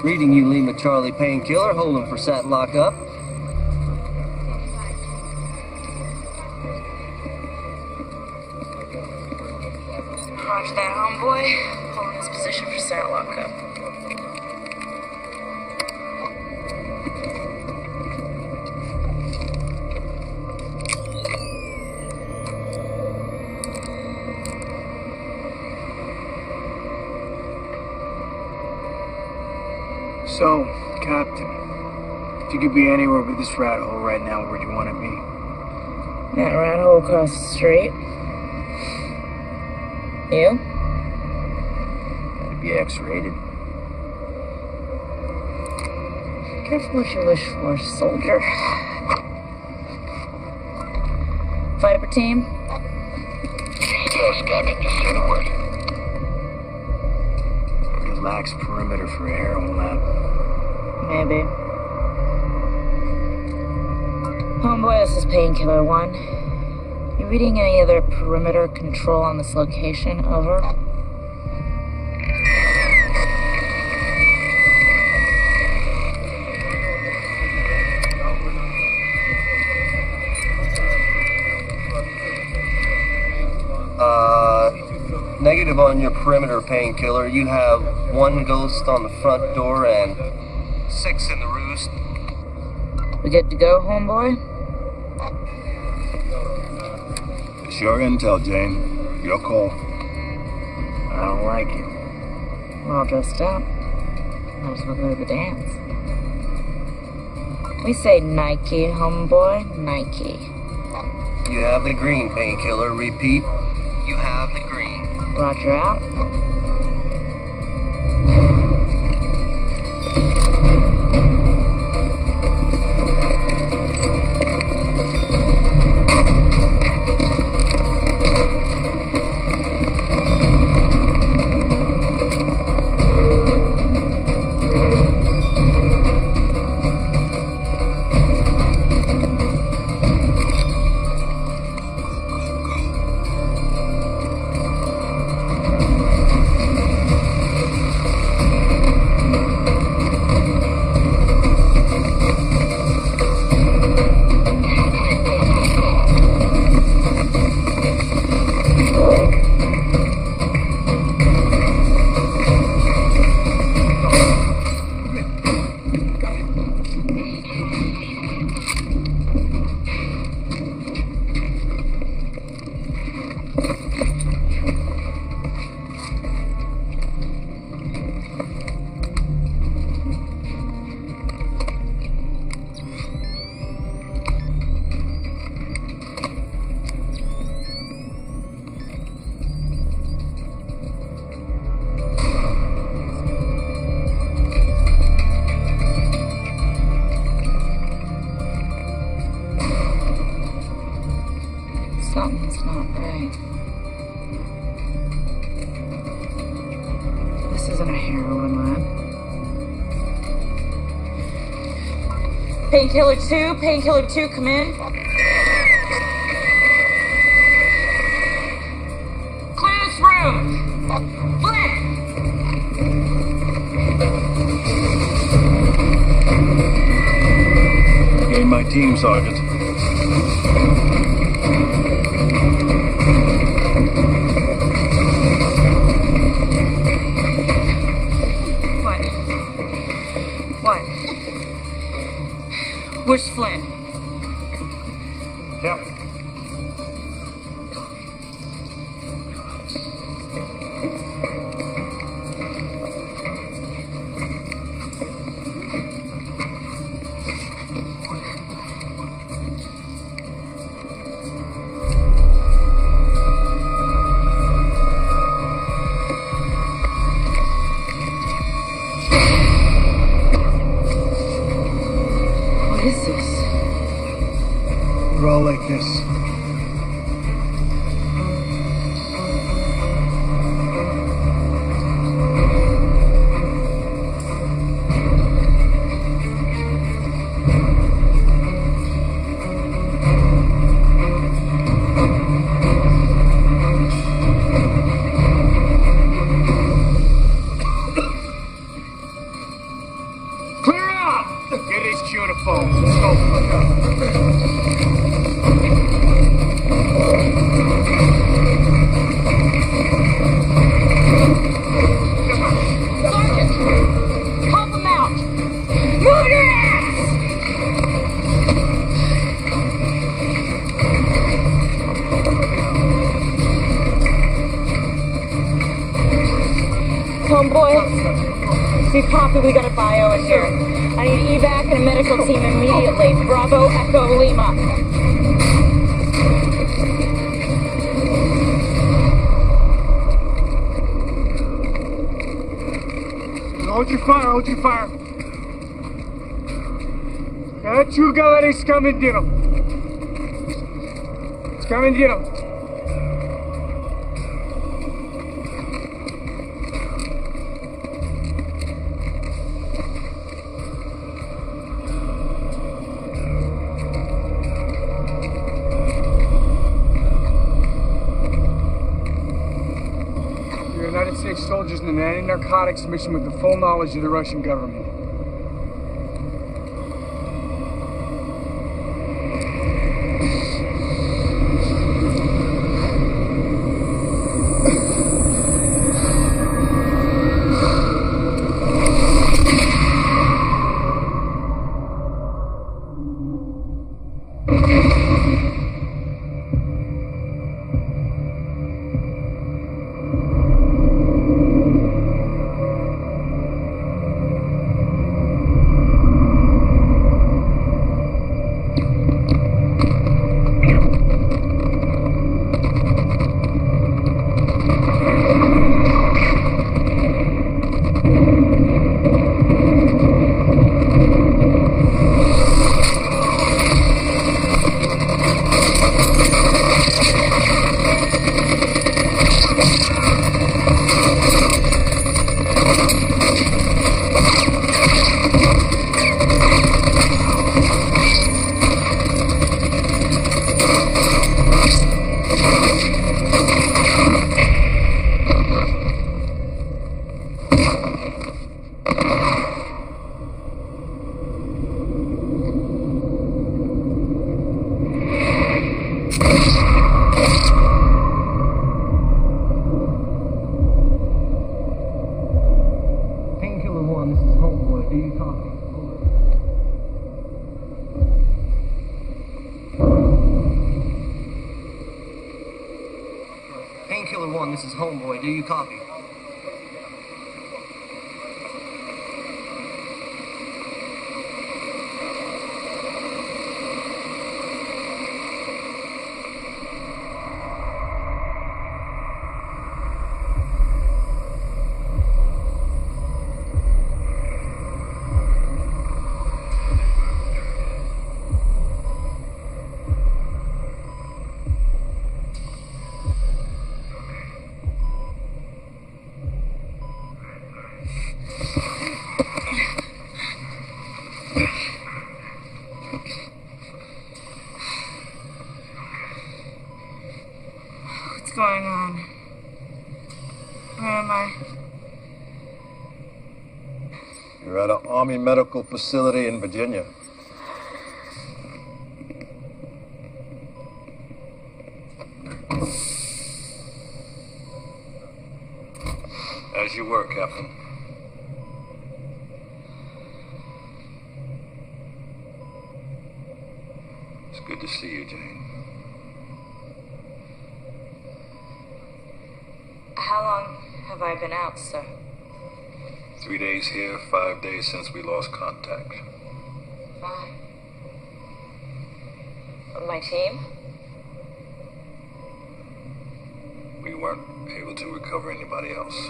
Reading you Lima Charlie Painkiller, holding for sat lockup. Roger that, homeboy. Holding this position for sat lockup. So, Captain, if you could be anywhere but this rat hole right now, where'd you want to be? That rat hole across the street. You? That'd be X-rated. Careful what you wish for, soldier. Fighter team? Yes, Captain, just say the word. Relaxed perimeter for a heroin lab. Maybe. Homeboy, this is Painkiller 1. You reading any other perimeter control on this location? Over. Negative on your perimeter, Painkiller. You have 1 ghost on the front door and 6 in the roost. We good to go, homeboy? It's your intel, Jane. Your call. I don't like it. We're all dressed up. Might as well go to the dance. We say Nike, homeboy. Nike. You have the green, Painkiller. Repeat, you have the green. Roger out. Something's not right. This isn't a heroin lab. Painkiller 2, come in. Clear this room. Flint! Gain my team, Sergeant. What? Where's Flynn? Yep. Homeboy, we copy, we got a bio in here. I need evac and a medical team immediately. Bravo, Echo, Lima. Hold your fire, hold your fire. Galera, escamendino. Escamendino. United States soldiers in an anti-narcotics mission with the full knowledge of the Russian government. Painkiller 1, this is Homeboy. Do you copy? What's going on? Where am I? You're at an Army medical facility in Virginia. As you were, Captain. It's good to see you, Jane. How long have I been out, sir? 3 days here, 5 days since we lost contact. 5. My team? We weren't able to recover anybody else.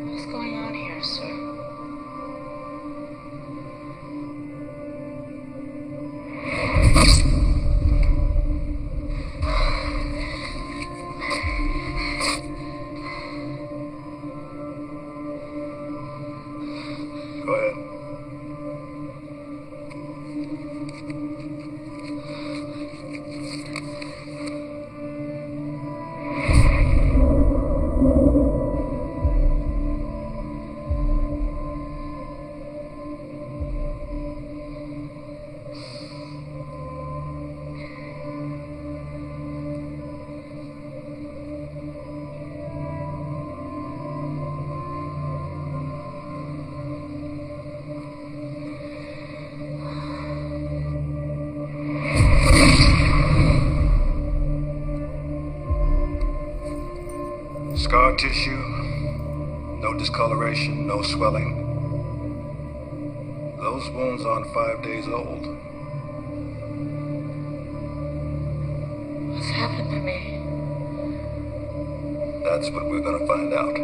What's going on here, sir? Scar tissue, no discoloration, no swelling. Those wounds aren't 5 days old. What's happened to me? That's what we're gonna find out.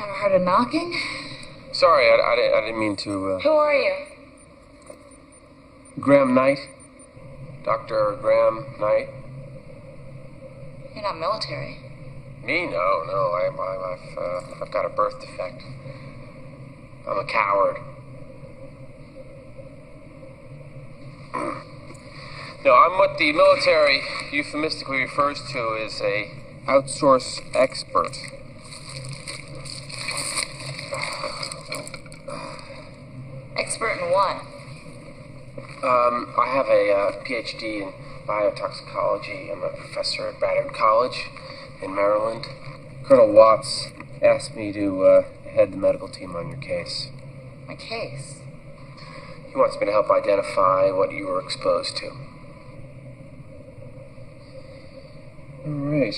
Ever heard of knocking? Sorry, I didn't mean to, Who are you? Graham Knight? Dr. Graham Knight? You're not military. Me? No. I've got a birth defect. I'm a coward. No, I'm what the military euphemistically refers to as a outsource expert. Expert in what? I have a PhD in biotoxicology. I'm a professor at Bradford College in Maryland. Colonel Watts asked me to head the medical team on your case. My case? He wants me to help identify what you were exposed to. All right.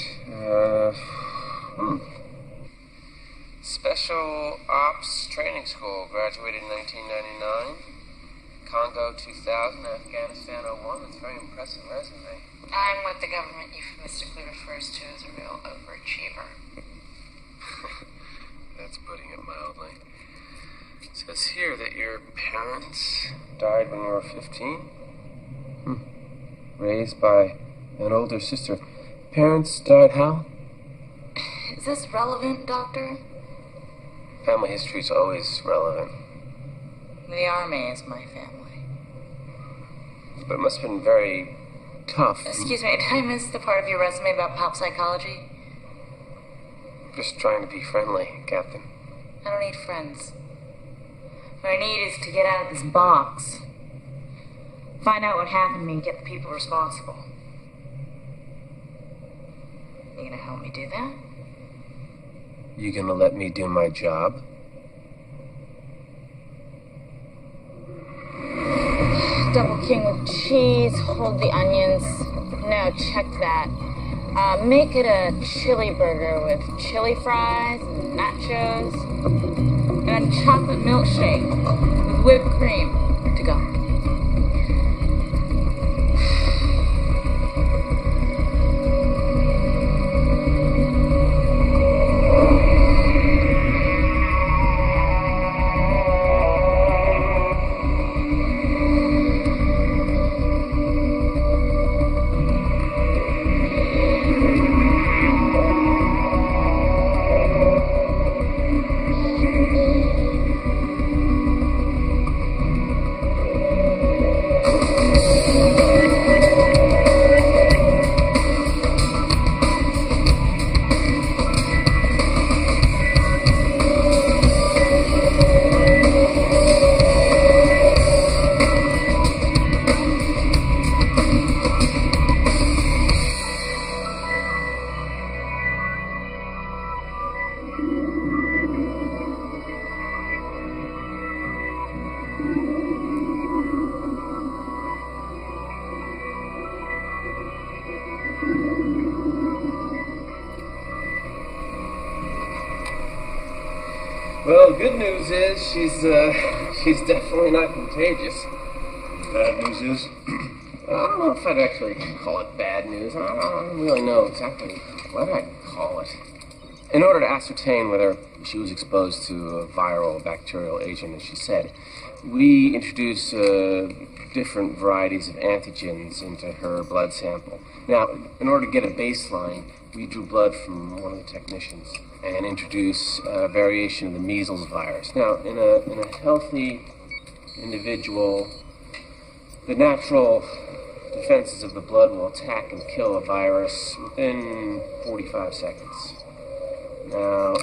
Special Ops Training School, graduated in 1999. Congo 2000, Afghanistan 01. That's a very impressive resume. I'm what the government euphemistically refers to as a real overachiever. That's putting it mildly. It says here that your parents died when you were 15. Raised by an older sister. Parents died how? Is this relevant, Doctor? Family history is always relevant. The Army is my family. But it must have been very tough. Excuse me, did I miss the part of your resume about pop psychology? Just trying to be friendly, Captain. I don't need friends. What I need is to get out of this box. Find out what happened to me and get the people responsible. You gonna help me do that? You gonna let me do my job? Double king with cheese, hold the onions. No, check that. Make it a chili burger with chili fries and nachos. And a chocolate milkshake with whipped cream. To go. Well, good news is she's definitely not contagious. Bad news is, I don't know if I'd actually call it bad news. I don't really know exactly what I'd call it. In order to ascertain whether she was exposed to a viral or bacterial agent, as she said, we introduced different varieties of antigens into her blood sample. Now, in order to get a baseline, we drew blood from one of the technicians and introduced a variation of the measles virus. Now, in a healthy individual, the natural defenses of the blood will attack and kill a virus within 45 seconds. Now,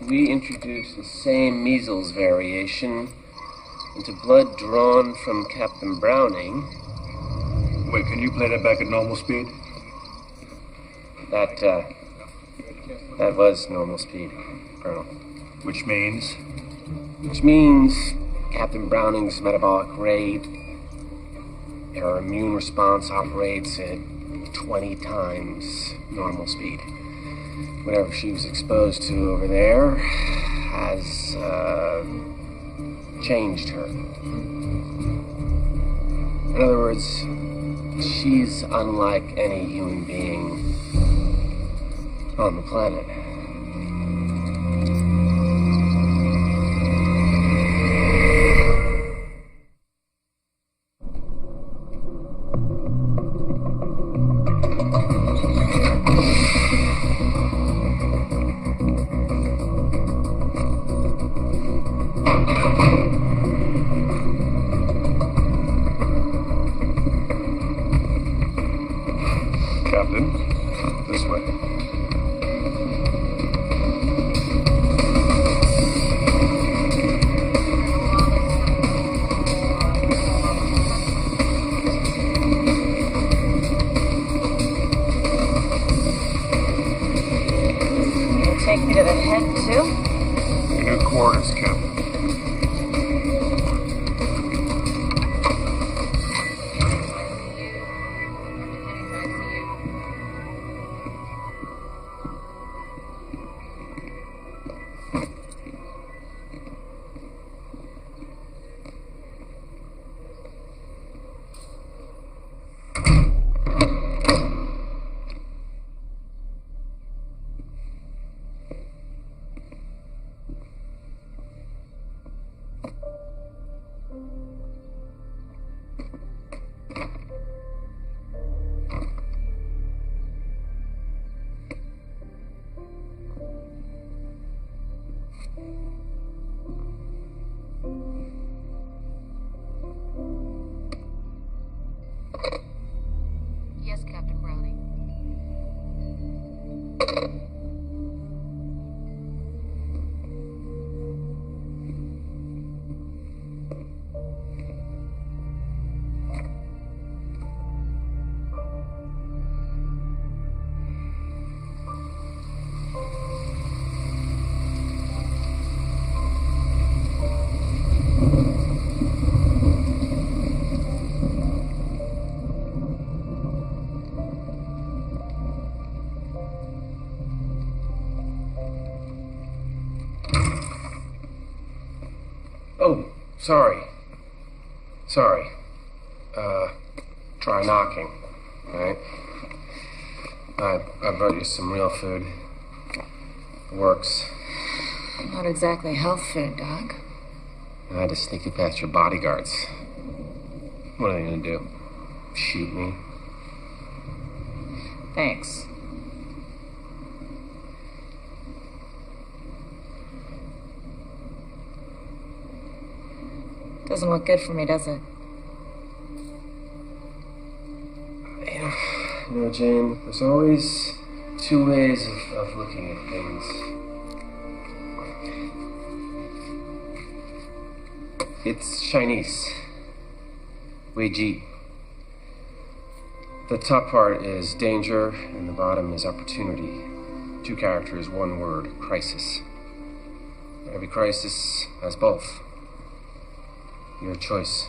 we introduce the same measles variation into blood drawn from Captain Browning. Wait, can you play that back at normal speed? That was normal speed, Colonel. Which means? Which means Captain Browning's metabolic rate, her immune response operates at 20 times normal speed. Whatever she was exposed to over there has changed her. In other words, she's unlike any human being on the planet. Captain, this way. You take me to the head, too? Your new quarters, Captain. Yes, Captain Browning. Oh, sorry. Sorry. Try knocking, right? I brought you some real food. It works. Not exactly health food, Doc. I had to sneak you past your bodyguards. What are they gonna do? Shoot me? Thanks. Doesn't look good for me, does it? You know, Jane, there's always two ways of looking at things. It's Chinese. Wei Ji. The top part is danger, and the bottom is opportunity. Two characters, one word, crisis. Every crisis has both. Your choice.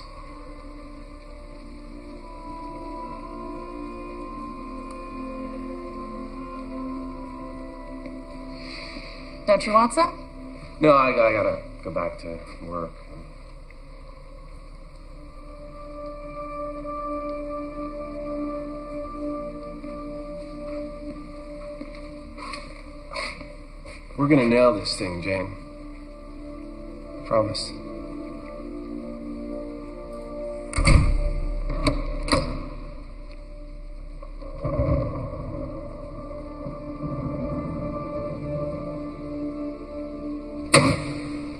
Don't you want some? No, I gotta go back to work. We're gonna nail this thing, Jane. Promise.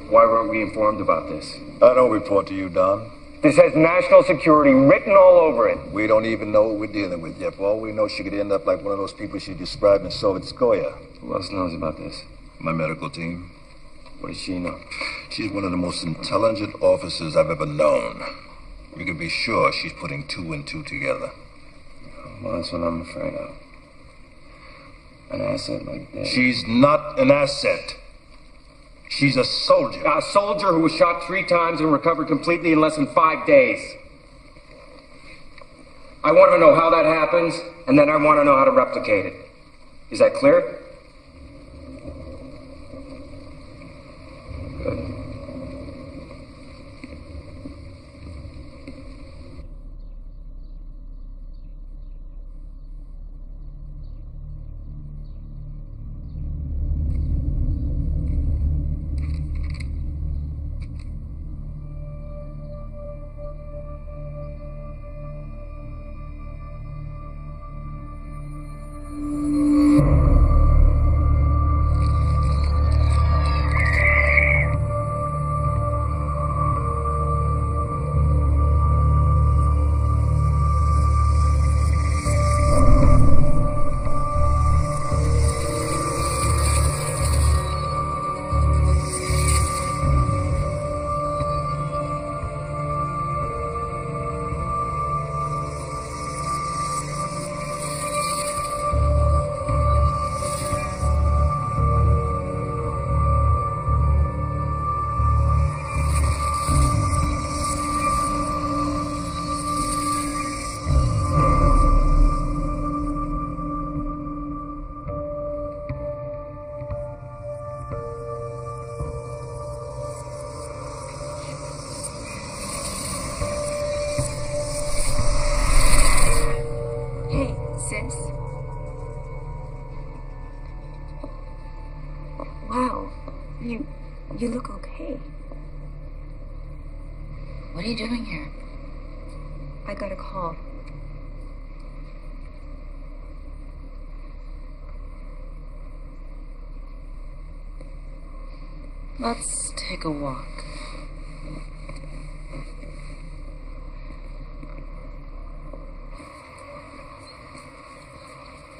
Why weren't we informed about this? I don't report to you, Don. This has national security written all over it. We don't even know what we're dealing with yet. For all we know, she could end up like one of those people she described in Sovietskoye. Who else knows about this? My medical team. What does she know? She's one of the most intelligent officers I've ever known. We can be sure she's putting 2 and 2 together. Well, that's what I'm afraid of. An asset like that. She's not an asset. She's a soldier. A soldier who was shot 3 times and recovered completely in less than 5 days. I want to know how that happens, and then I want to know how to replicate it. Is that clear? Good. Wow, you look okay. What are you doing here? I got a call. Let's take a walk.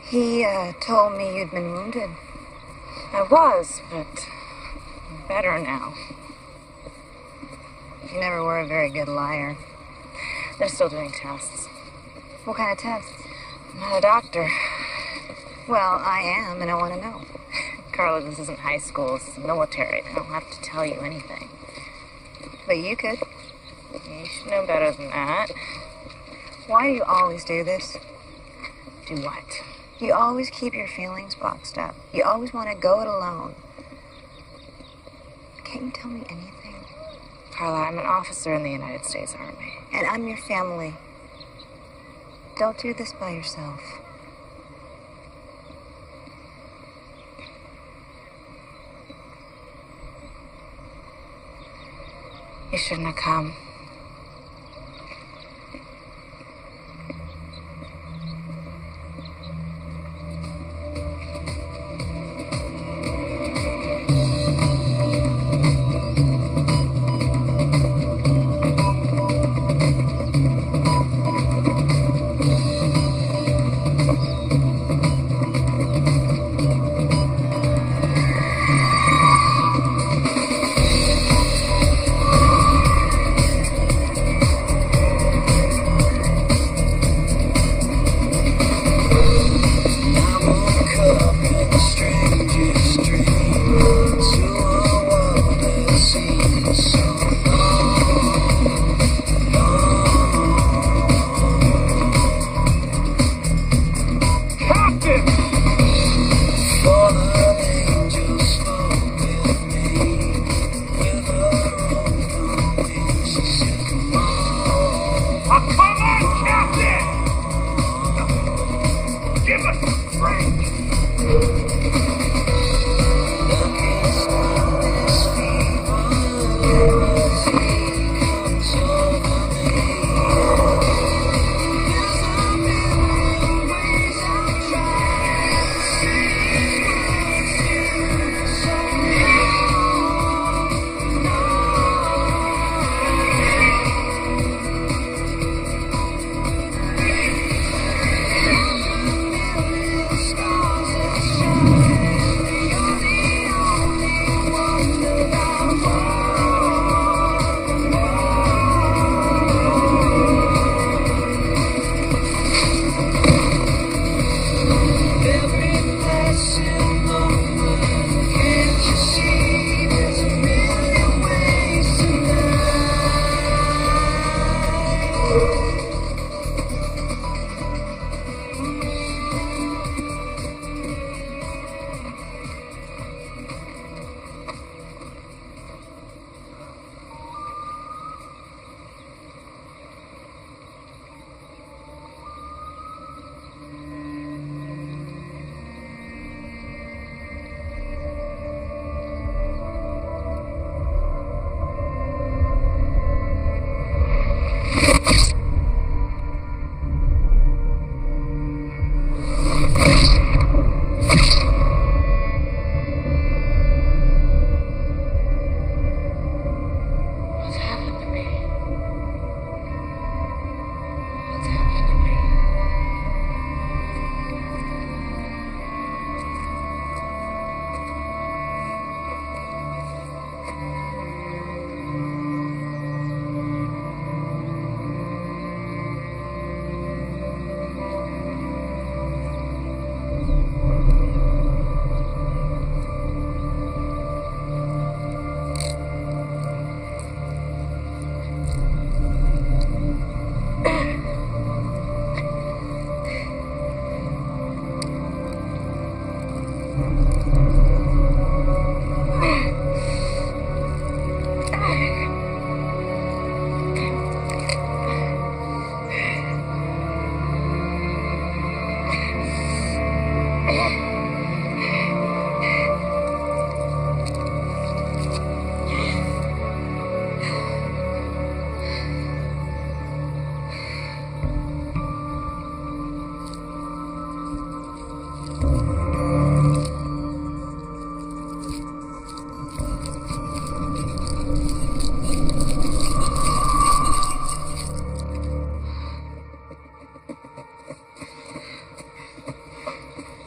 He told me you'd been wounded. I was, but better now. You never were a very good liar. They're still doing tests. What kind of tests? I'm not a doctor. Well, I am, and I want to know. Carla, this isn't high school. It's the military. I don't have to tell you anything. But you could. You should know better than that. Why do you always do this? Do what? You always keep your feelings boxed up. You always want to go it alone. Can't you tell me anything? Carla, I'm an officer in the United States Army. And I'm your family. Don't do this by yourself. You shouldn't have come.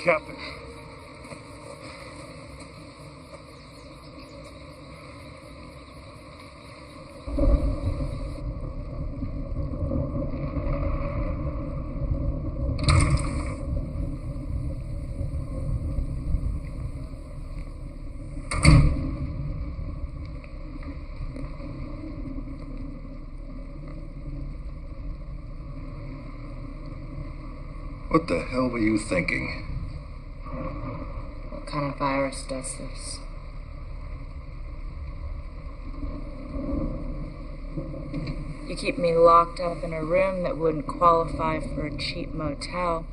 Captain. What the hell were you thinking? What kind of virus does this? You keep me locked up in a room that wouldn't qualify for a cheap motel.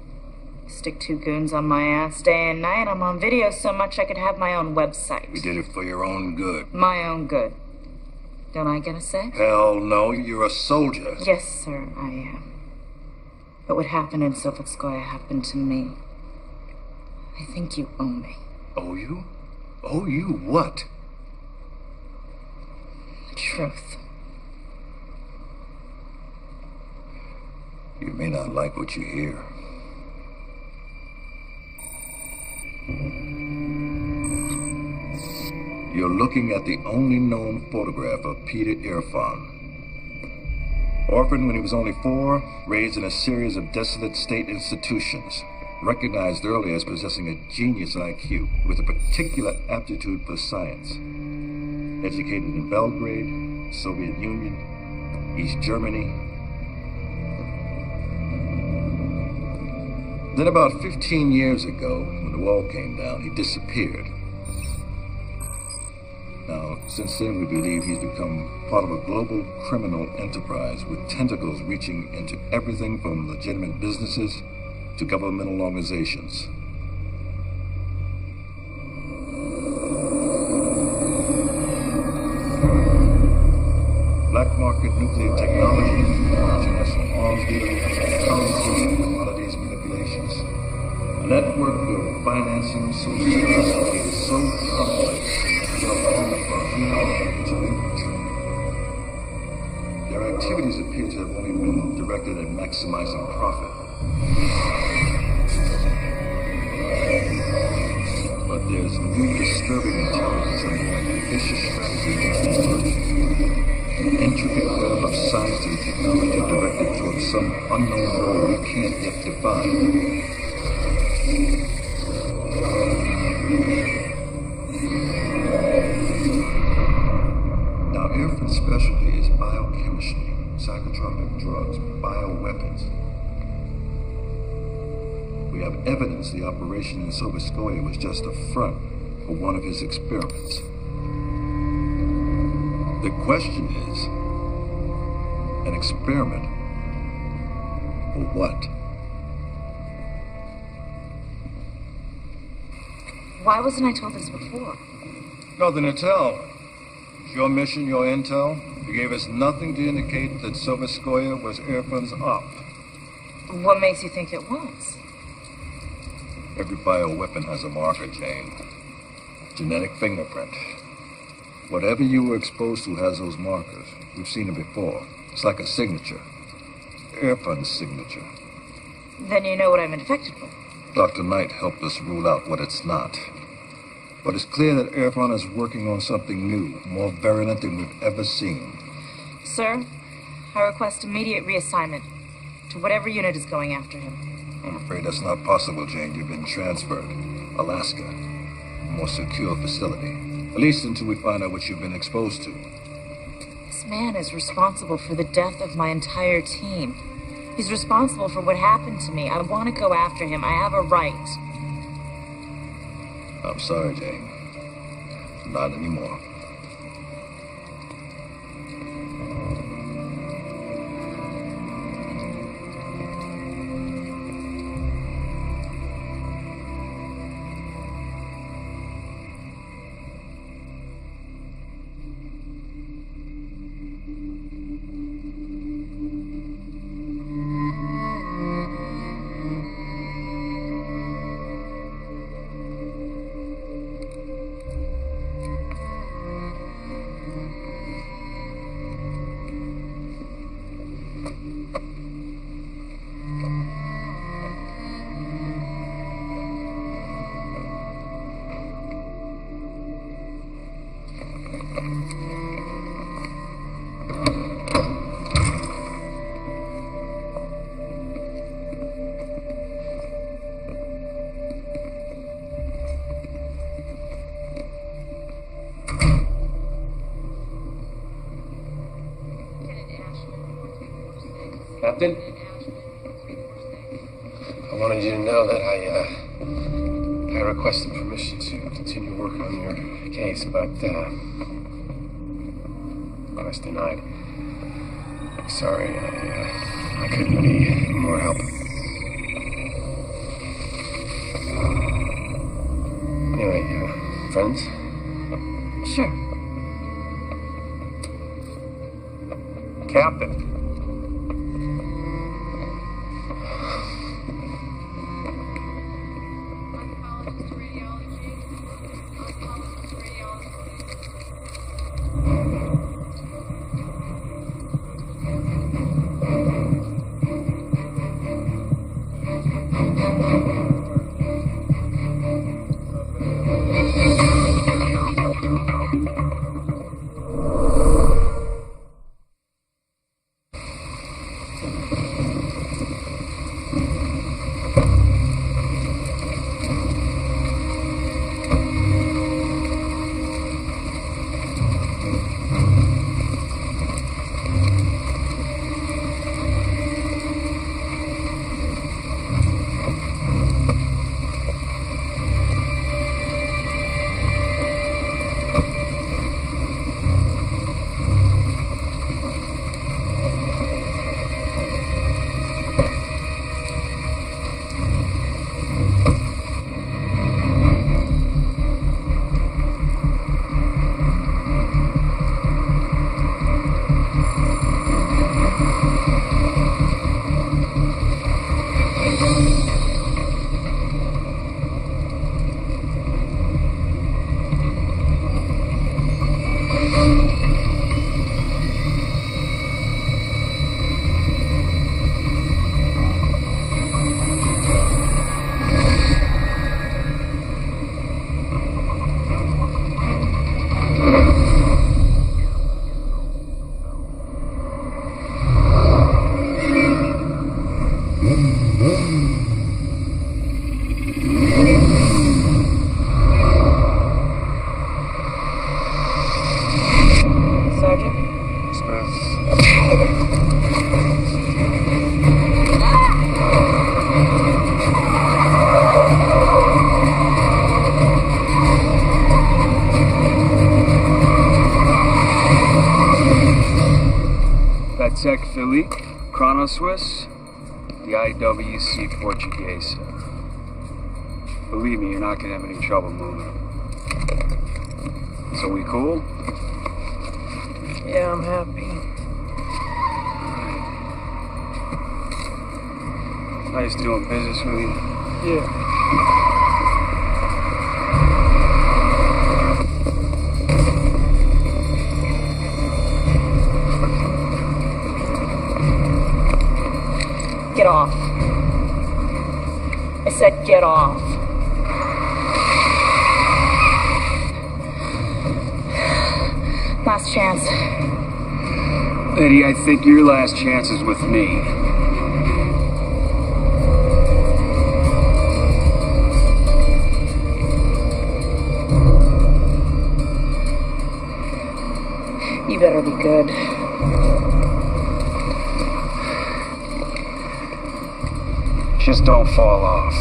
Stick two goons on my ass day and night. I'm on video so much I could have my own website. We did it for your own good. My own good. Don't I get a say? Hell no, you're a soldier. Yes, sir, I am. But what happened in Sovetskoye happened to me. I think you owe me. Owe you? Owe you what? The truth. You may not like what you hear. You're looking at the only known photograph of Peter Irfan. Orphaned when he was only 4, raised in a series of desolate state institutions, recognized early as possessing a genius IQ with a particular aptitude for science. Educated in Belgrade, Soviet Union, East Germany. Then about 15 years ago, when the wall came down, he disappeared. Now, since then, we believe he's become part of a global criminal enterprise with tentacles reaching into everything from legitimate businesses to governmental organizations. Black market nuclear technology, international arms dealing, currency, commodities manipulations. A network of financing solutions is so complex. Their activities appear to have only been directed at maximizing profit. But there's new disturbing intelligence and vicious strategy against emerging. An intricate web of science and technology directed towards some unknown goal we can't yet define. Now, Irfan's specialty is biochemistry, psychotropic drugs, bioweapons. We have evidence the operation in Sovetskoye was just a front for one of his experiments. The question is, an experiment for what? Why wasn't I told this before? Nothing to tell. It's your mission, your intel. You gave us nothing to indicate that Sovetskoye was Irfan's op. What makes you think it was? Every bioweapon has a marker, Jane. Genetic fingerprint. Whatever you were exposed to has those markers. We've seen it before. It's like a signature. Irfan's signature. Then you know what I'm infected with. Dr. Knight helped us rule out what it's not. But it's clear that Irfan is working on something new, more virulent than we've ever seen. Sir, I request immediate reassignment to whatever unit is going after him. I'm afraid that's not possible, Jane. You've been transferred. Alaska. A more secure facility. At least until we find out what you've been exposed to. This man is responsible for the death of my entire team. He's responsible for what happened to me. I want to go after him. I have a right. I'm sorry, Jay. Not anymore. Captain? I wanted you to know that I requested permission to continue work on your case, but request denied. Sorry, I couldn't be any more help. Anyway, friends? Sure. Captain. Tech Philly, Chrono Swiss, the IWC Portuguese. Believe me, you're not gonna have any trouble moving. So we cool? Yeah, I'm happy. Nice doing business with you. Yeah. Get off. I said get off. Last chance. Eddie, I think your last chance is with me. You better be good. Just don't fall off.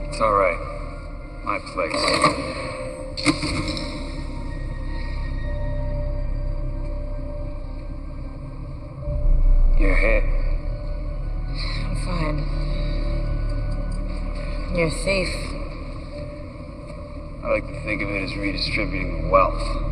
It's all right. My place. You're hit. I'm fine. You're a thief. I like to think of it as redistributing wealth.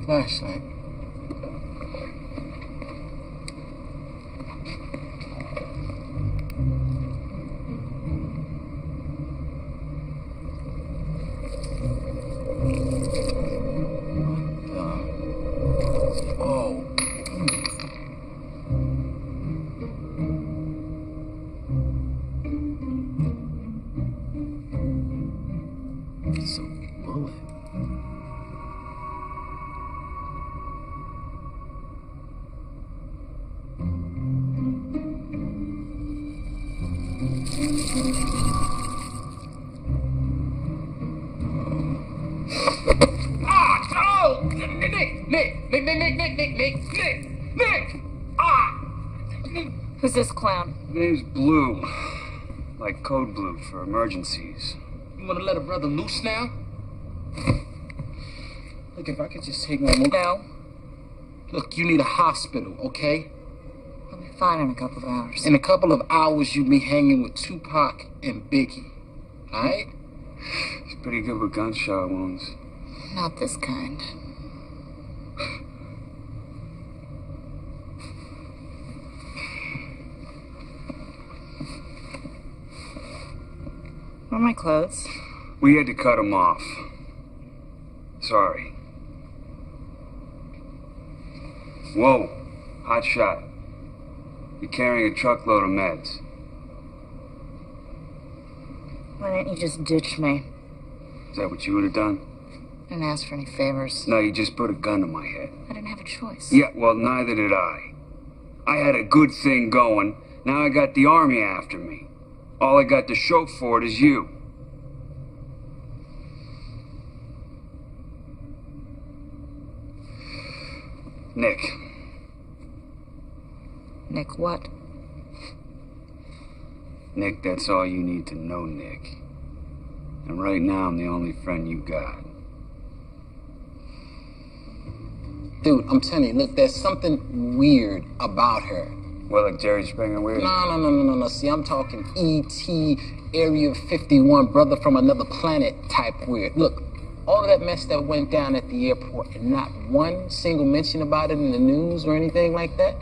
Flashlight. It's a bullet. Nick! Ah! Who's this clown? Name's Blue. Like code blue for emergencies. You wanna let a brother loose now? Look, if I could just take one more. No. Look, you need a hospital, okay? I'll be fine in a couple of hours. In a couple of hours, you'll be hanging with Tupac and Biggie. Alright? He's pretty good with gunshot wounds. Not this kind. Where are my clothes? We had to cut him off. Sorry. Whoa, hot shot. You're carrying a truckload of meds. Why didn't you just ditch me? Is that what you would have done? I didn't ask for any favors. No, you just put a gun to my head. I didn't have a choice. Yeah, well, neither did I. I had a good thing going. Now I got the army after me. All I got to show for it is you. Nick. Nick what? Nick, that's all you need to know, Nick. And right now, I'm the only friend you got. Dude, I'm telling you, look, there's something weird about her. Well, like Jerry Springer weird? No. See, I'm talking E.T., Area 51, brother from another planet type weird. Look, all of that mess that went down at the airport and not one single mention about it in the news or anything like that.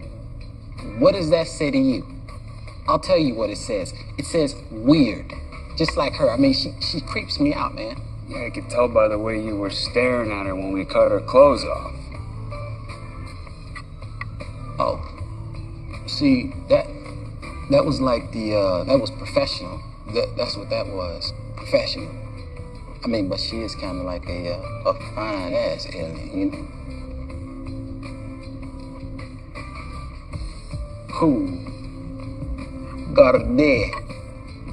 What does that say to you? I'll tell you what it says. It says weird. Just like her. I mean, she creeps me out, man. Yeah, I could tell by the way you were staring at her when we cut her clothes off. Oh. See, that That was like that was professional. That's what that was. Professional. I mean, but she is kind of like a fine ass alien, you know? Cool. Got her dead,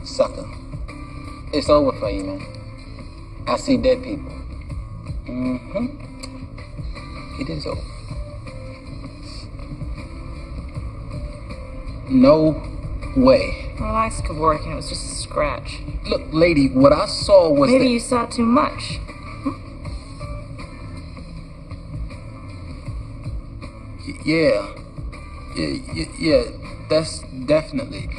sucker. It's over for you, man. I see dead people. Mm-hmm. It is over. No way. Relax, Kevorkian. It was just a scratch. Look, lady, what I saw was Maybe you saw too much. Yeah, that's definitely.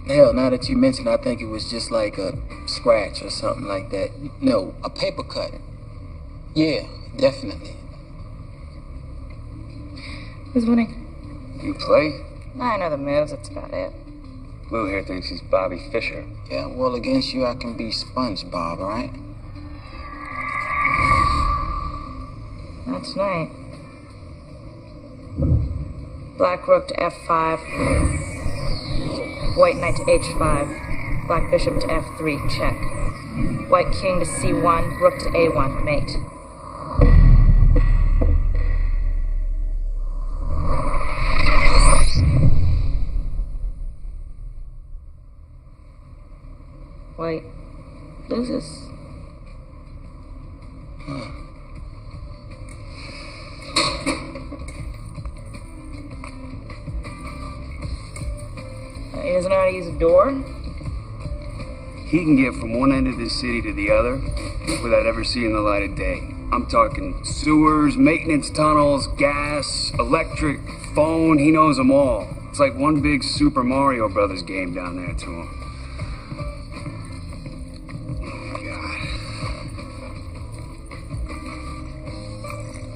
Hell, now that you mention, I think it was just like a scratch or something like that. No, a paper cut. Yeah, definitely. Who's winning? You play? I know the moves, that's about it. Lou here thinks he's Bobby Fischer. Yeah, well, against you, I can be SpongeBob, right? Not tonight. Black rook to f5. White knight to h5. Black bishop to f3, check. White king to c1, rook to a1, mate. White loses. He doesn't know how to use a door? He can get from one end of the city to the other without ever seeing the light of day. I'm talking sewers, maintenance tunnels, gas, electric, phone. He knows them all. It's like one big Super Mario Brothers game down there to him.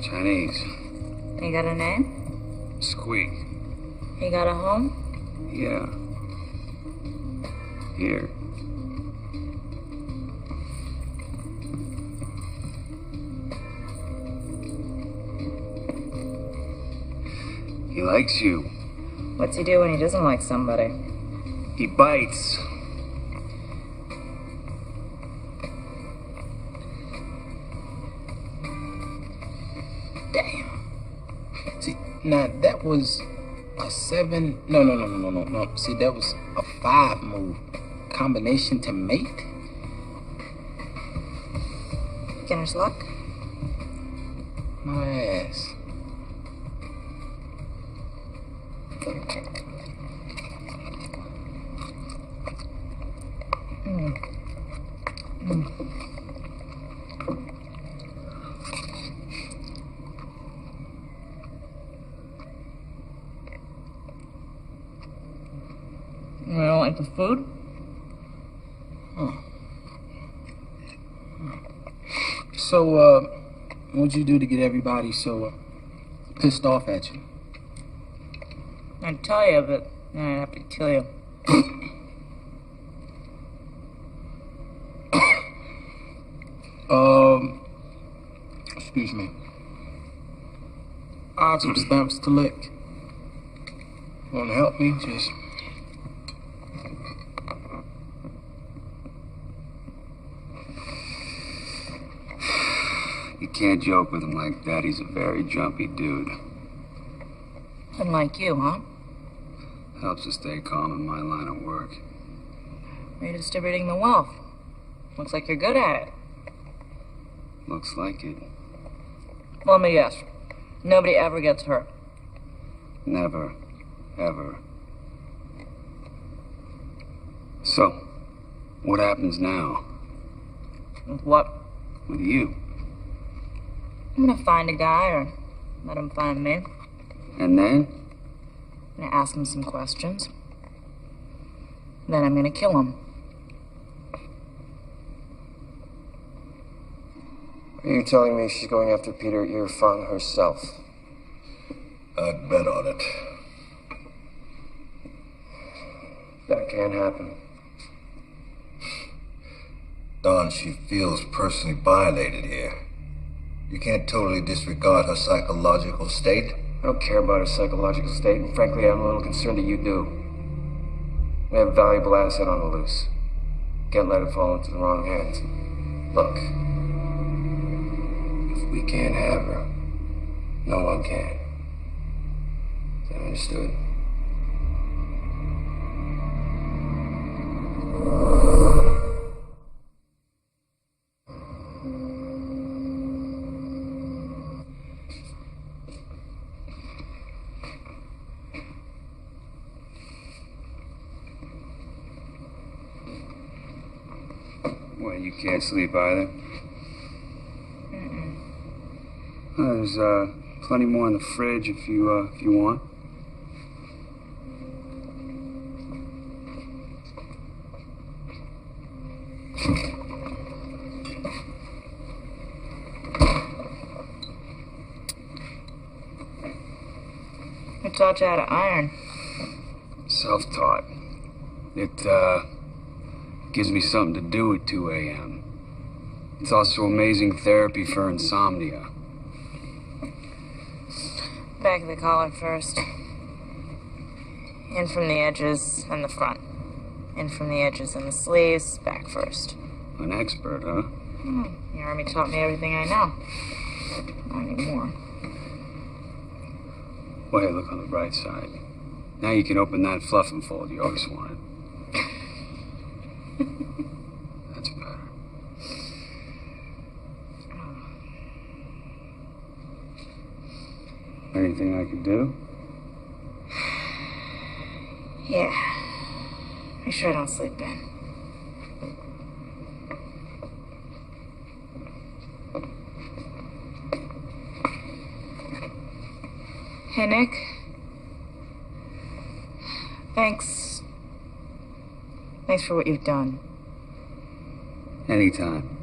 Chinese. He got a name? Squeak. He got a home? Yeah. Here. He likes you. What's he do when he doesn't like somebody? He bites. Damn. See, now that was a 7. No. See, that was a 5 move. Combination to mate? Beginner's luck? My ass. You don't like the food? So, what'd you do to get everybody so pissed off at you? I'd tell you, but I'd have to kill you. Excuse me. I have some stamps to lick. Want to help me? Just... You can't joke with him like that. He's a very jumpy dude. Unlike you, huh? Helps us stay calm in my line of work. Redistributing the wealth. Looks like you're good at it. Looks like it. Let me guess. Nobody ever gets hurt. Never. Ever. So, what happens now? With what? With you? I'm gonna find a guy or let him find me. And then? I'm gonna ask him some questions. Then I'm gonna kill him. Are you telling me she's going after Peter Irfan herself? I'd bet on it. That can't happen. Don, she feels personally violated here. You can't totally disregard her psychological state. I don't care about her psychological state, and frankly, I'm a little concerned that you do. We have a valuable asset on the loose. Can't let it fall into the wrong hands. Look, if we can't have her, no one can. Is that understood? Well, you can't sleep either? There's plenty more in the fridge if you want. Who taught you how to iron? Self-taught. It gives me something to do at 2 a.m. It's also amazing therapy for insomnia. Back of the collar first. In from the edges and the front. In from the edges and the sleeves, back first. An expert, huh? The Army taught me everything I know. Not anymore. Well, hey, look on the bright side. Now you can open that fluff and fold you always wanted. That's better. Anything I could do? Yeah. Make sure I don't sleep in. Hey, Nick. Thanks. Thanks for what you've done. Anytime.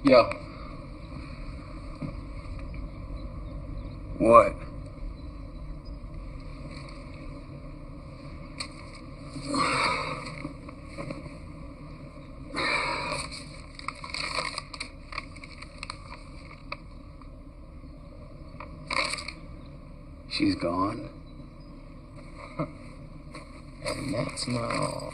Yo. What? She's gone? And that's not all.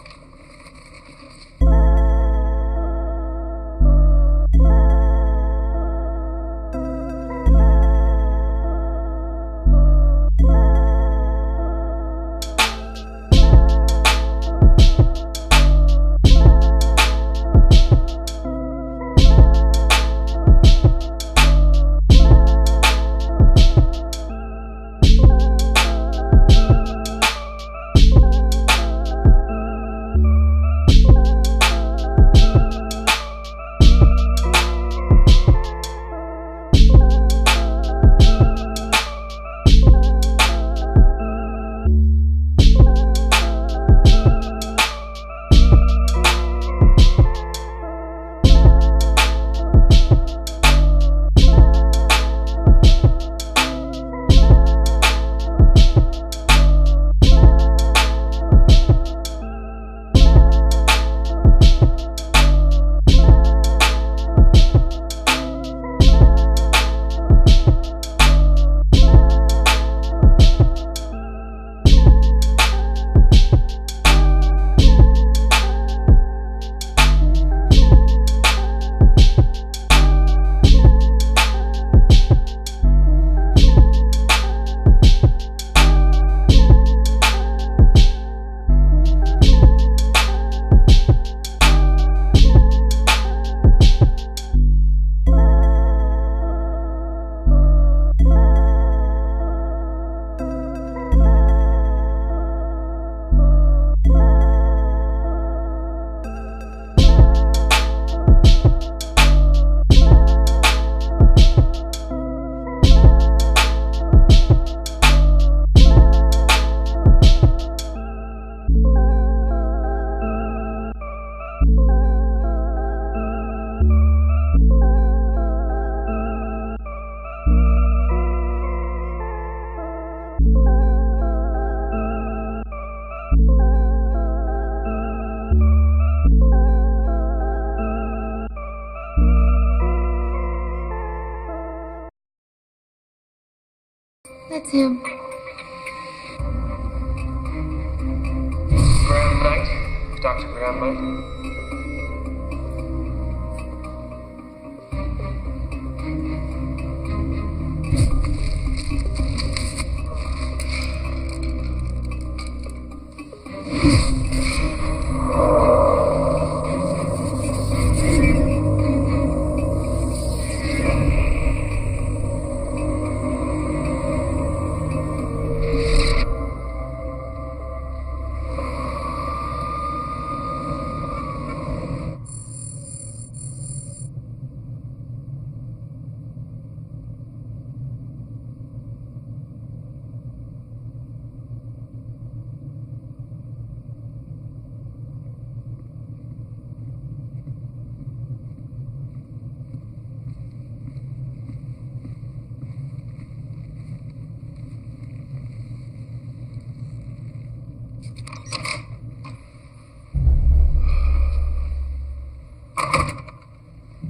That's him. Graham Knight? Dr. Graham Knight?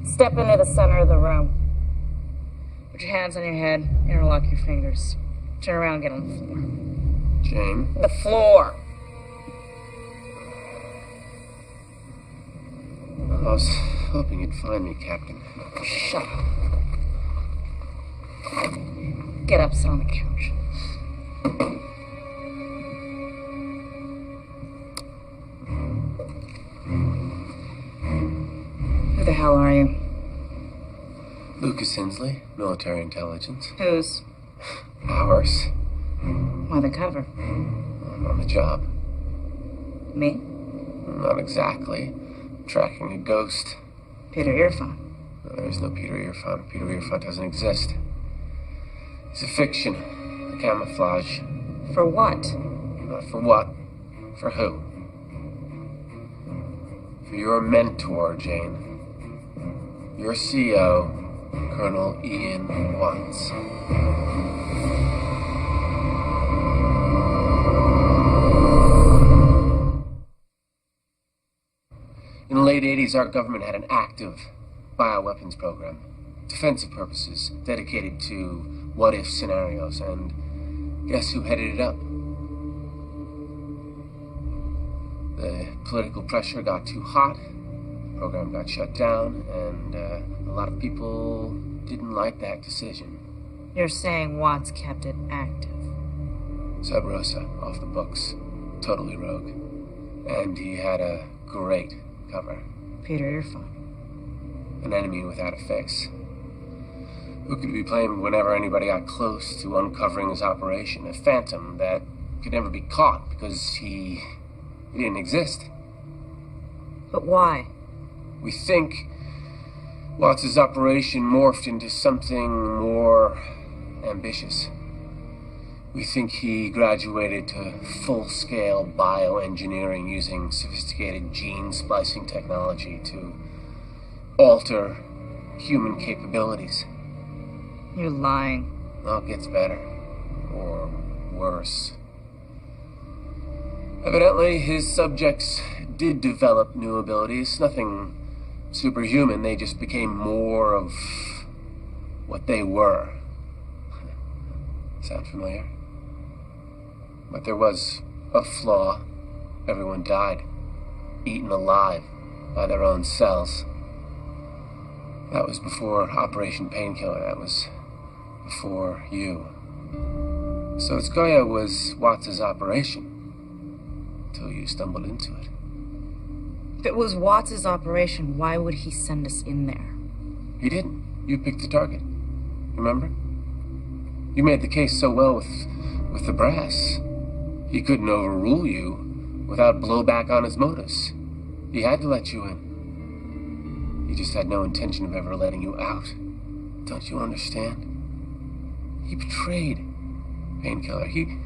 Step into the center of the room. Put your hands on your head, interlock your fingers. Turn around and get on the floor. Jane? The floor! I was hoping you'd find me, Captain. Shut up. Get up, sit on the couch. Who the hell are you? Lucas Hensley, military intelligence. Whose? Ours. Why the cover? I'm on the job. Me? Not exactly. Tracking a ghost. Peter Irfan. No, there is no Peter Irfan. Peter Irfan doesn't exist. It's a fiction. A camouflage. For what? Not for what. For who? For your mentor, Jane. Your CO, Colonel Ian Watts. In the late 80s, our government had an active bioweapons program. Defensive purposes, dedicated to what-if scenarios, and guess who headed it up? The political pressure got too hot, the program got shut down, and a lot of people didn't like that decision. You're saying Watts kept it active. Sub Rosa, off the books, totally rogue. And he had a great cover. Peter Irfan. An enemy without a face. Who could be blamed whenever anybody got close to uncovering his operation? A phantom that could never be caught because he didn't exist. But why? We think Watts' operation morphed into something more ambitious. We think he graduated to full-scale bioengineering using sophisticated gene splicing technology to alter human capabilities. You're lying. Well, it gets better. Or worse. Evidently, his subjects did develop new abilities. Nothing superhuman. They just became more of what they were. Sound familiar? But there was a flaw. Everyone died. Eaten alive by their own cells. That was before Operation Painkiller. That was before you. So Skoya was Watts' operation. Until you stumbled into it. If it was Watts' operation, why would he send us in there? He didn't. You picked the target. Remember? You made the case so well with the brass. He couldn't overrule you without blowback on his motives. He had to let you in. He just had no intention of ever letting you out. Don't you understand? He betrayed Painkiller. He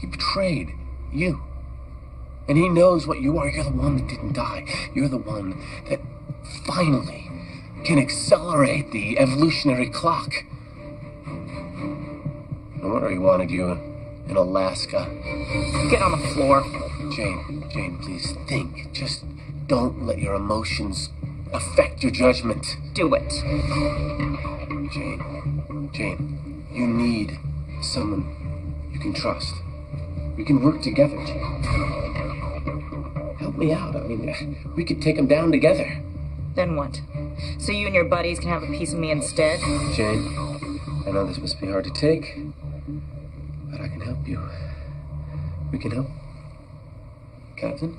betrayed you. And he knows what you are. You're the one that didn't die. You're the one that finally can accelerate the evolutionary clock. No wonder he wanted you in Alaska. Get on the floor. Jane, please think. Just don't let your emotions affect your judgment. Do it. Jane, you need Someone you can trust. We can work together, Jane. Help me out. I mean, we could take him down together. Then what? So you and your buddies can have a piece of me instead? Jane, I know this must be hard to take, but I can help you. We can help. Captain?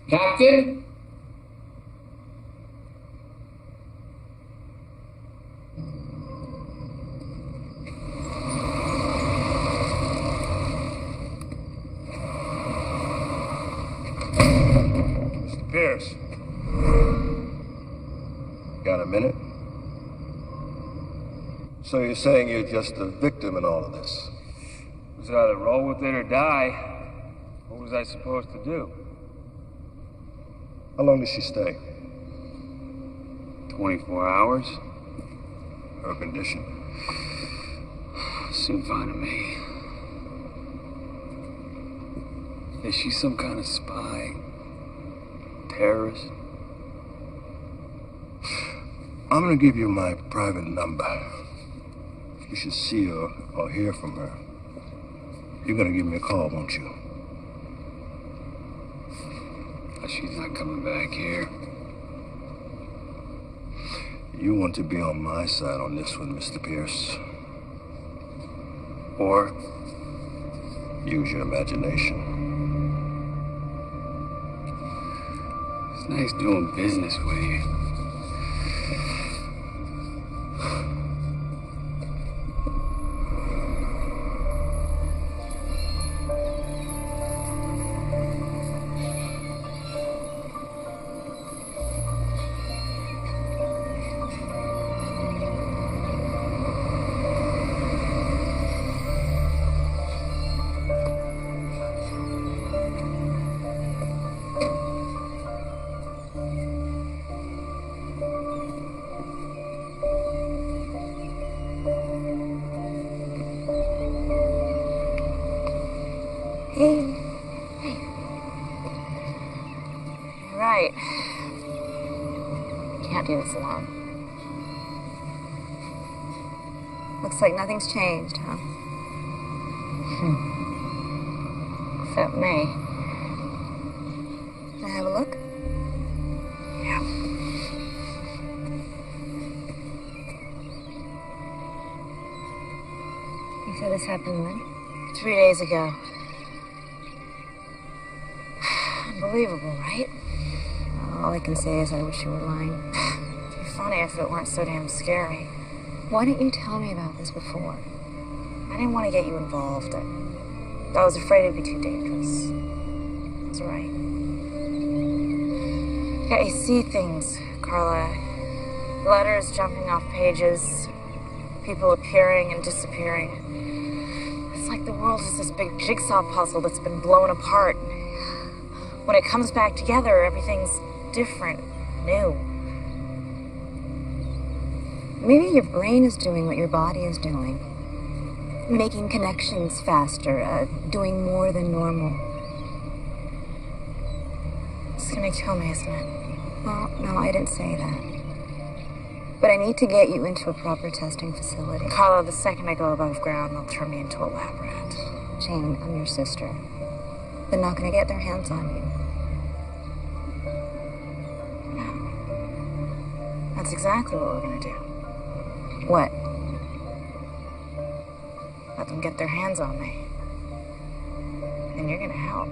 Captain? Mr. Pierce. Got a minute? So you're saying you're just a victim in all of this? It was either roll with it or die. What was I supposed to do? How long did she stay? 24 hours? Her condition? Seemed fine to me. Is she some kind of spy? Terrorist? I'm gonna give you my private number. If you should see her or hear from her, you're gonna give me a call, won't you? She's not coming back here. You want to be on my side on this one, Mr. Pierce. Or use your imagination. it's nice doing business with you. Hey. You're right. Can't do this alone. Looks like nothing's changed, huh? Except me. Can I have a look? Yeah. You said this happened when? 3 days ago. Unbelievable, right? All I can say is I wish you were lying. It'd be funny if it weren't so damn scary. Why didn't you tell me about this before? I didn't want to get you involved. I was afraid it'd be too dangerous. That's right. Yeah, you see things, Carla. Letters jumping off pages, people appearing and disappearing. It's like the world is this big jigsaw puzzle that's been blown apart. When it comes back together, everything's different, new. Maybe your brain is doing what your body is doing. Making connections faster, doing more than normal. It's gonna kill me, isn't it? Well, no, I didn't say that. But I need to get you into a proper testing facility. Carla, the second I go above ground, they'll turn me into a lab rat. Jane, I'm your sister. They're not gonna get their hands on you. That's exactly what we're gonna do. What? Let them get their hands on me. And you're gonna help.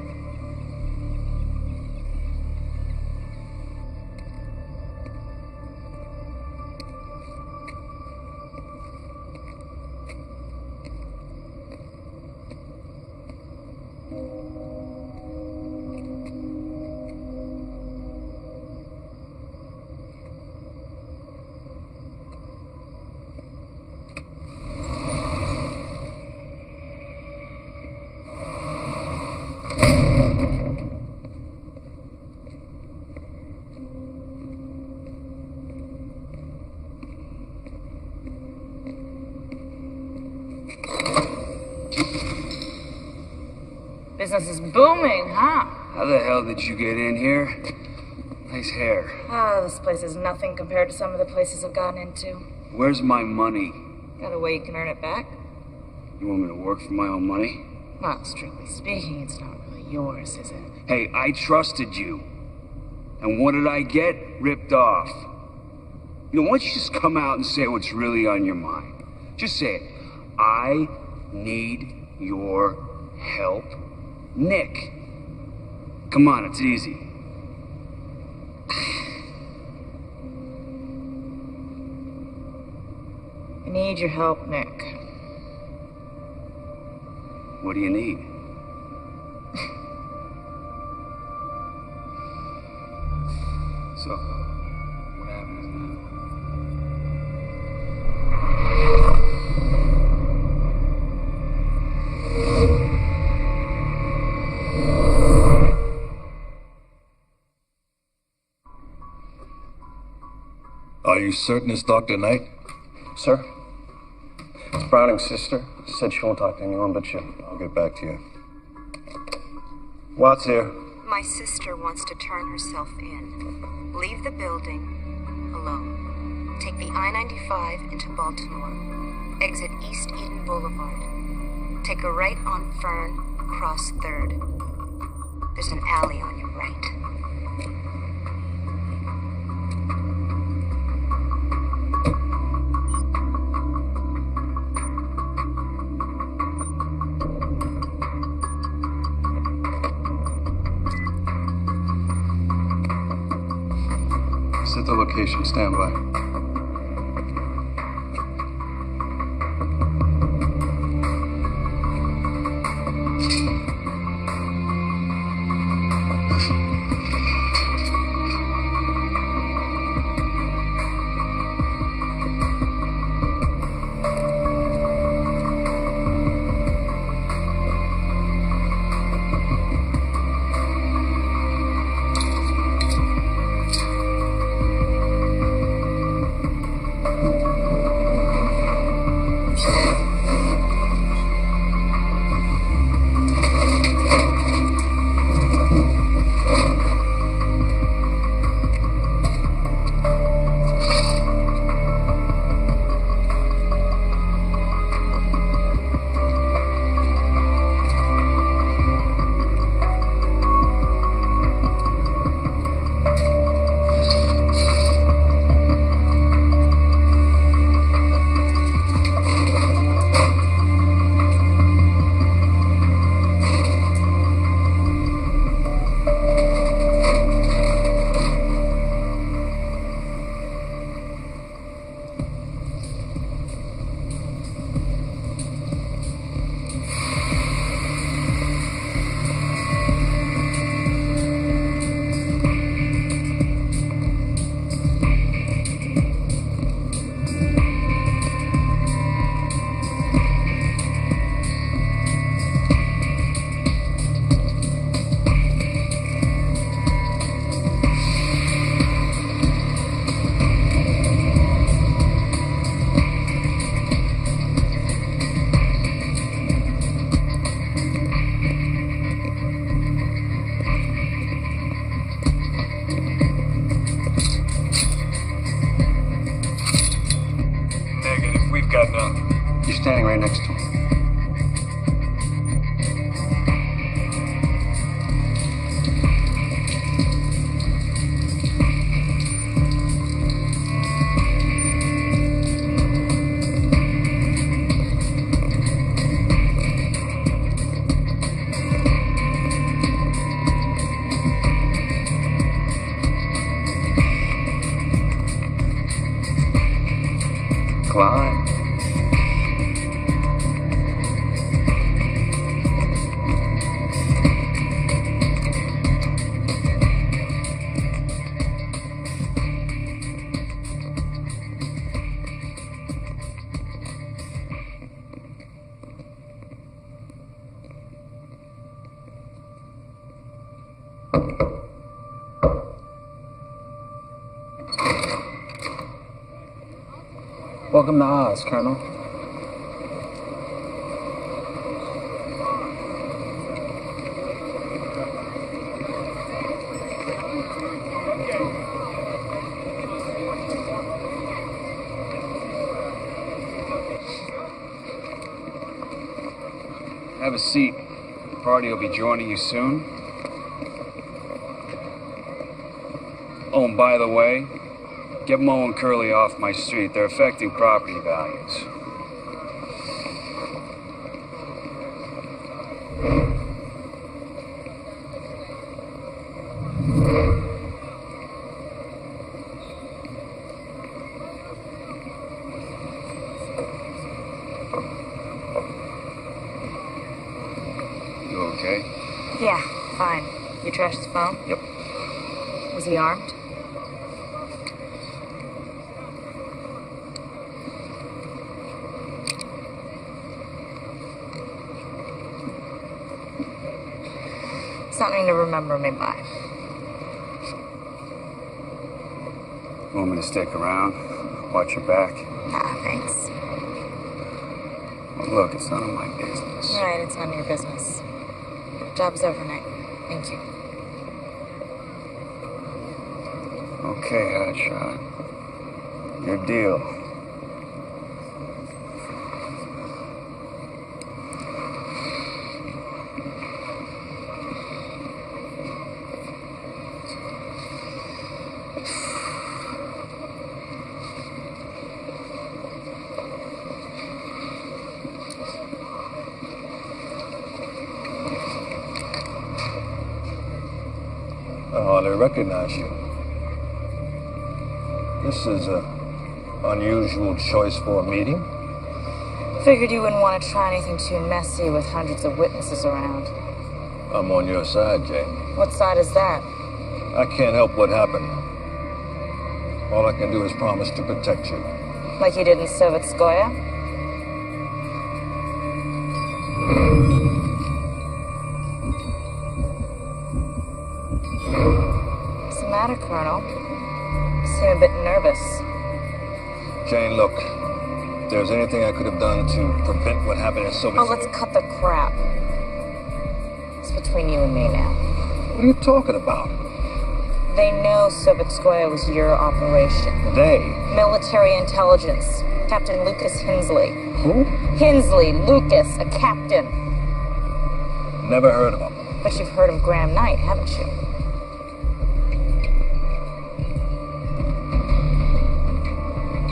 Business is booming, huh? How the hell did you get in here? Nice hair. Ah, this place is nothing compared to some of the places I've gotten into. Where's my money? Got a way you can earn it back? You want me to work for my own money? Well, strictly speaking, it's not really yours, is it? Hey, I trusted you. And what did I get? Ripped off. You know, why don't you just come out and say what's really on your mind? Just say it. I need your help, Nick. Come on, it's easy. I need your help, Nick. What do you need? So, what happens now? Are you certain it's Dr. Knight? Sir? It's Browning's sister. Said she won't talk to anyone but you. I'll get back to you. Watts here. My sister wants to turn herself in. Leave the building alone. Take the I-95 into Baltimore. Exit East Eden Boulevard. Take a right on Fern, across 3rd. There's an alley on your right. Set the location. Stand by. You're standing right next to him. Climb. Welcome to Oz, Colonel. Have a seat. The party will be joining you soon. Oh, and by the way, get Mo and Curly off my street. They're affecting property values. You okay? Yeah, fine. You trashed his phone? Yep. Was he armed? Something to remember me by. You want me to stick around? Watch your back? Ah, thanks. Well, look, it's none of my business. Right, it's none of your business. Job's over, Nick. Thank you. Okay, hotshot. Your deal. I hardly recognize you. This is an unusual choice for a meeting. Figured you wouldn't want to try anything too messy with hundreds of witnesses around. I'm on your side, Jane. What side is that? I can't help what happened. All I can do is promise to protect you. Like you did in Sovetskoye? What's the matter, Colonel? You seem a bit nervous. Jane, look. If there's anything I could have done to prevent what happened in Soviet... Oh, let's cut the crap. It's between you and me now. What are you talking about? They know Sovetskoye was your operation. They? Military intelligence. Captain Lucas Hensley. Who? Hensley, Lucas, a captain. Never heard of him. But you've heard of Graham Knight, haven't you?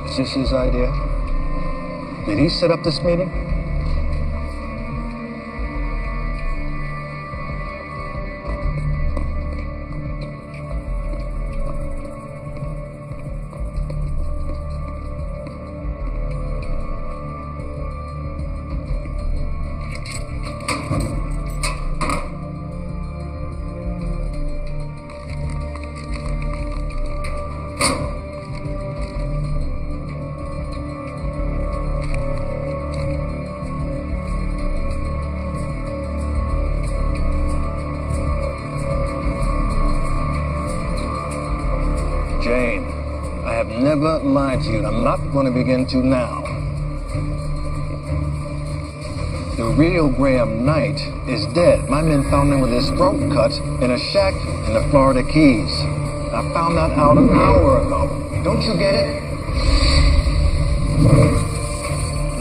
Is this his idea? Did he set up this meeting? Jane, I have never lied to you, and I'm not going to begin to now. The real Graham Knight is dead. My men found him with his throat cut in a shack in the Florida Keys. I found that out an hour ago. Don't you get it?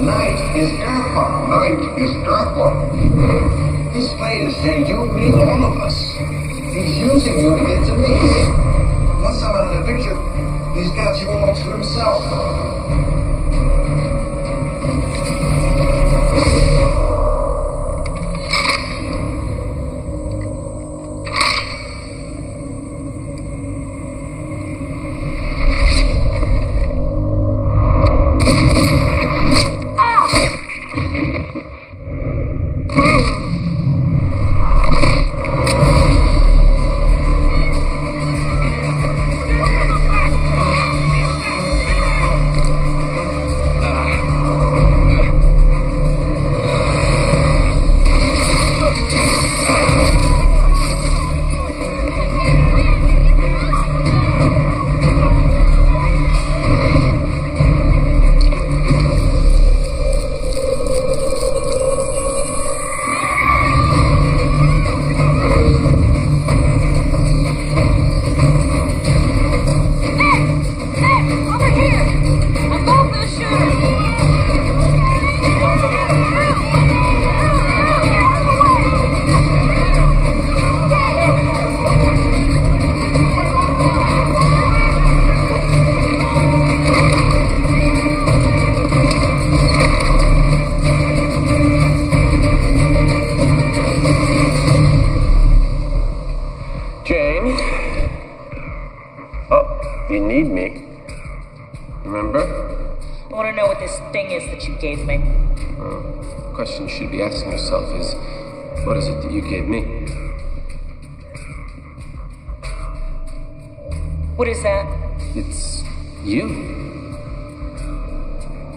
Knight is Earhart. Knight is Earhart. This fight is saying you, me, all of us. He's using you to get to me. Once I'm out of the picture, he's got you all to himself. Remember? I want to know what this thing is that you gave me. The question you should be asking yourself is, what is it that you gave me? What is that? It's you.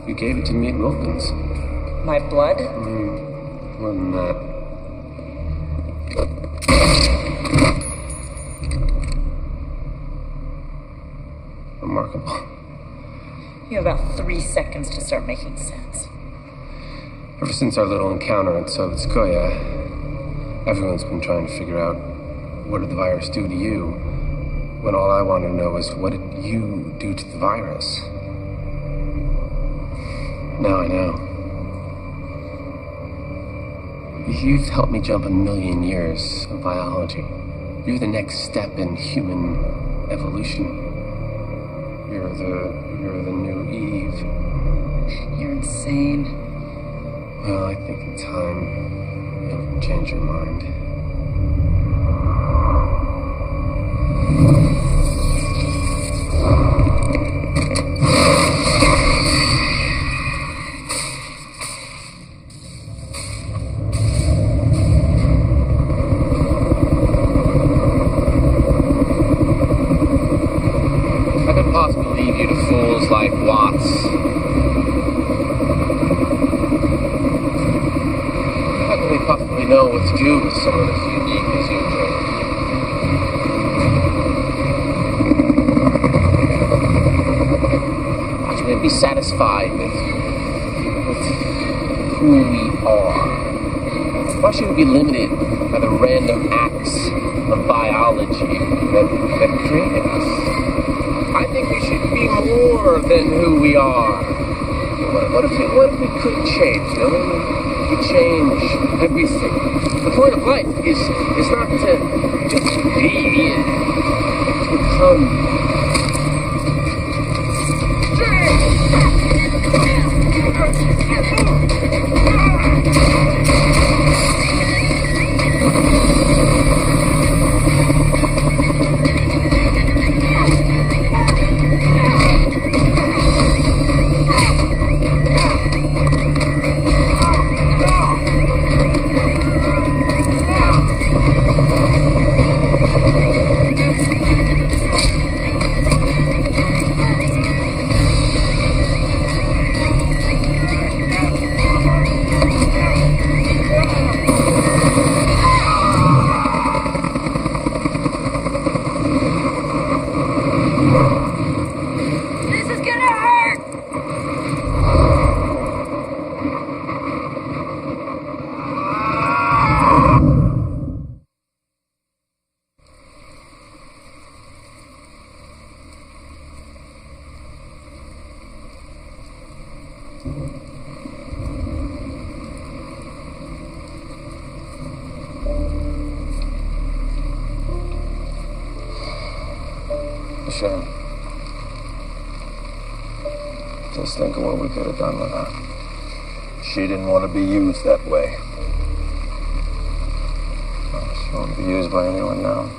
You gave it to me at Wilkins. My blood? More than that. Remarkable. You have about 3 seconds to start making sense. Ever since our little encounter in Sovetskoye, everyone's been trying to figure out, what did the virus do to you? When all I wanted to know is, what did you do to the virus? Now I know. You've helped me jump 1,000,000 years of biology. You're the next step in human evolution. You're the new Eve. You're insane. Well, I think in time, you'll change your mind. I could possibly leave you to fools like Watts. How can we possibly know what to do with someone as unique as you, Joe? Why should we be satisfied with who we are? Why should we be limited by the random acts of biology that created us? I think we should be more than who we are. What if we could change? You know, we change everything. The point of life is not to just be, to become. This is gonna hurt! Shame. Just think of what we could have done with her. She didn't want to be used that way. She won't be used by anyone now.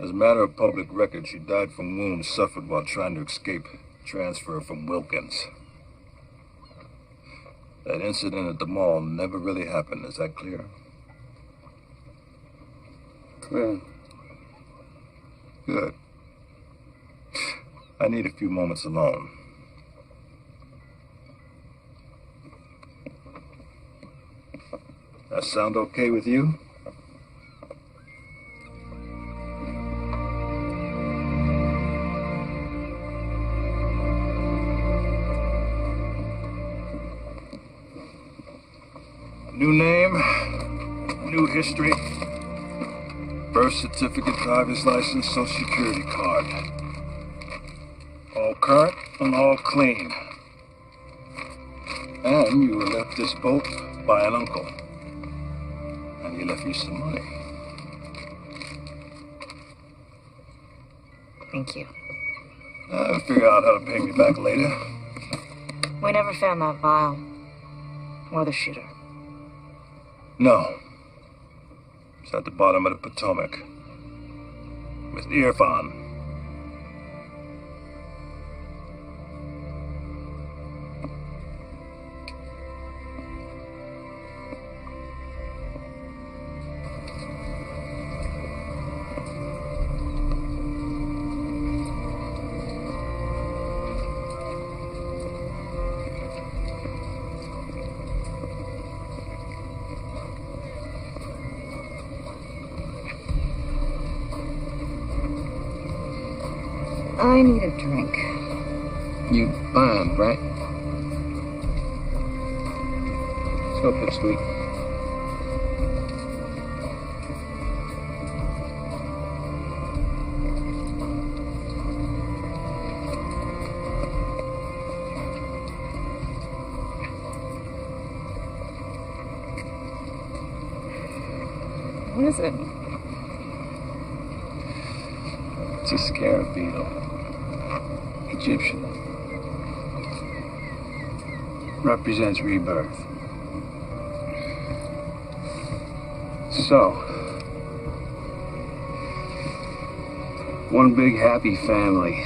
As a matter of public record, she died from wounds suffered while trying to escape transfer from Wilkins. That incident at the mall never really happened. Is that clear? Clear. Good. I need a few moments alone. That sound okay with you? New name, new history, birth certificate, driver's license, social security card. All current and all clean. And you were left this boat by an uncle. And he left you some money. Thank you. I'll figure out how to pay me back later. We never found that vial. Or the shooter. No. It's at the bottom of the Potomac. With Irfan. I need a drink. You bombed, right? Let's go pipsqueak. What is it? It's a scarab beetle. Egyptian. Represents rebirth. So, one big happy family.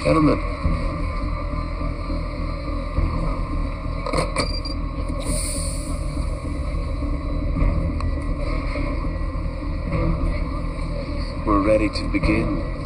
Gentlemen. We're ready to begin.